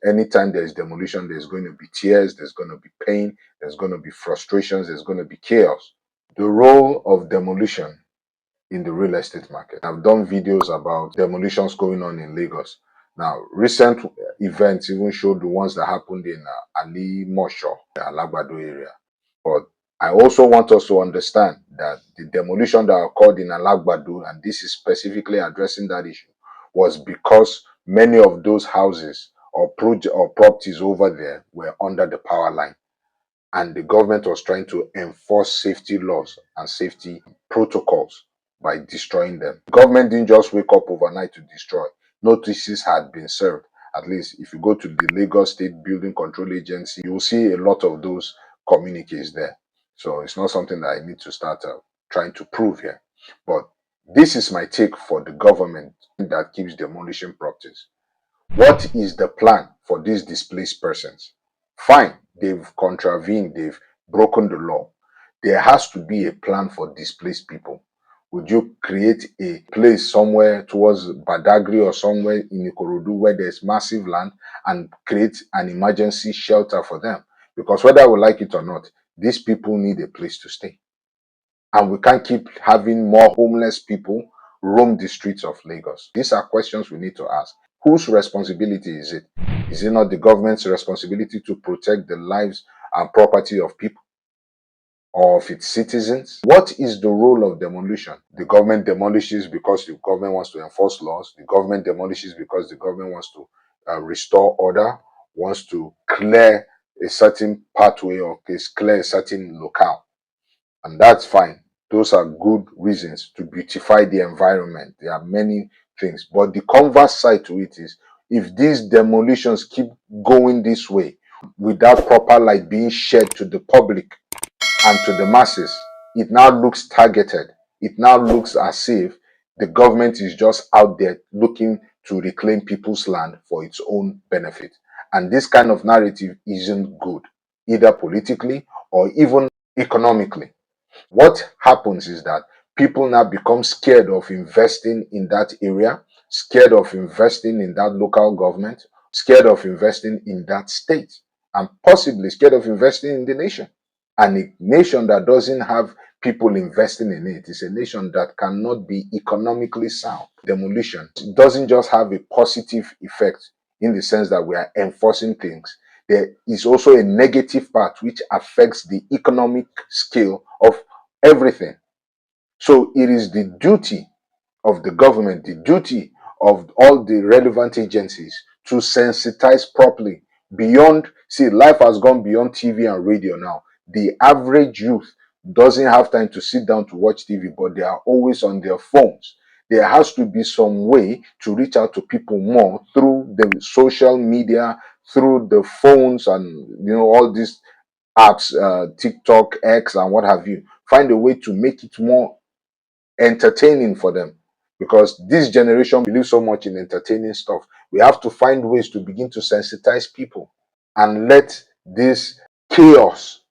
Anytime there's demolition, there's going to be tears, there's going to be pain, there's going to be frustrations, there's going to be chaos. The role of demolition in the real estate market. I've done videos about demolitions going on in Lagos. Now, recent events even showed the ones that happened in Alimosho, the Alagbado area. But I also want us to understand that the demolition that occurred in Alagbado, and this is specifically addressing that issue, was because many of those houses or properties over there were under the power line, and the government was trying to enforce safety laws and safety protocols by destroying them. The government didn't just wake up overnight to destroy. Notices had been served. At least if you go to the Lagos State Building Control Agency, you will see a lot of those communiques there. So it's not something that I need to start trying to prove here. But this is my take for the government that keeps demolishing properties. What is the plan for these displaced persons? Fine, they've contravened, they've broken the law. There has to be a plan for displaced people. Would you create a place somewhere towards Badagry or somewhere in Ikorodu where there's massive land and create an emergency shelter for them? Because whether we like it or not, these people need a place to stay. And we can't keep having more homeless people roam the streets of Lagos. These are questions we need to ask. Whose responsibility is it? Is it not the government's responsibility to protect the lives and property of people or of its citizens? What is the role of demolition? The government demolishes because the government wants to enforce laws. The government demolishes because the government wants to restore order, wants to clear a certain pathway or clear a certain locale. And that's fine. Those are good reasons to beautify the environment. There are many things. But the converse side to it is, if these demolitions keep going this way without proper light being shed to the public and to the masses, it now looks targeted. It now looks as if the government is just out there looking to reclaim people's land for its own benefit. And this kind of narrative isn't good, either politically or even economically. What happens is that people now become scared of investing in that area, scared of investing in that local government, scared of investing in that state, and possibly scared of investing in the nation. And a nation that doesn't have people investing in it is a nation that cannot be economically sound. Demolition doesn't just have a positive effect in the sense that we are enforcing things. There is also a negative part which affects the economic scale of everything. So it is the duty of the government, the duty of all the relevant agencies to sensitize properly beyond. See, life has gone beyond TV and radio now. The average youth doesn't have time to sit down to watch TV, but they are always on their phones. There has to be some way to reach out to people more through the social media, through the phones, and all these apps, TikTok, X, and what have you. Find a way to make it more entertaining for them, because this generation believes so much in entertaining stuff. We have to find ways to begin to sensitize people and let this chaos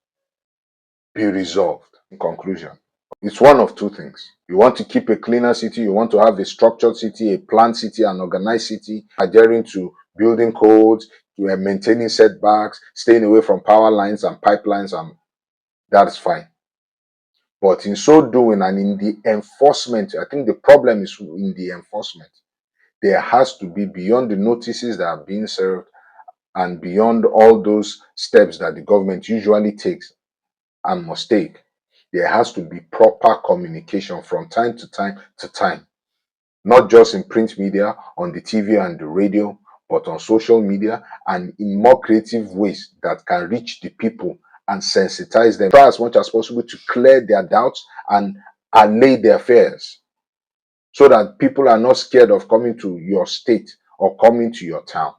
be resolved. In conclusion, it's one of two things. You want to keep a cleaner city, you want to have a structured city, a planned city, an organized city, adhering to building codes, you are maintaining setbacks, staying away from power lines and pipelines, and that's fine. But in so doing, and in the enforcement, I think the problem is in the enforcement. There has to be, beyond the notices that are being served and beyond all those steps that the government usually takes and must take, there has to be proper communication from time to time to time, not just in print media, on the TV and the radio, but on social media and in more creative ways that can reach the people and sensitize them. Try as much as possible to clear their doubts and allay their fears, so that people are not scared of coming to your state or coming to your town.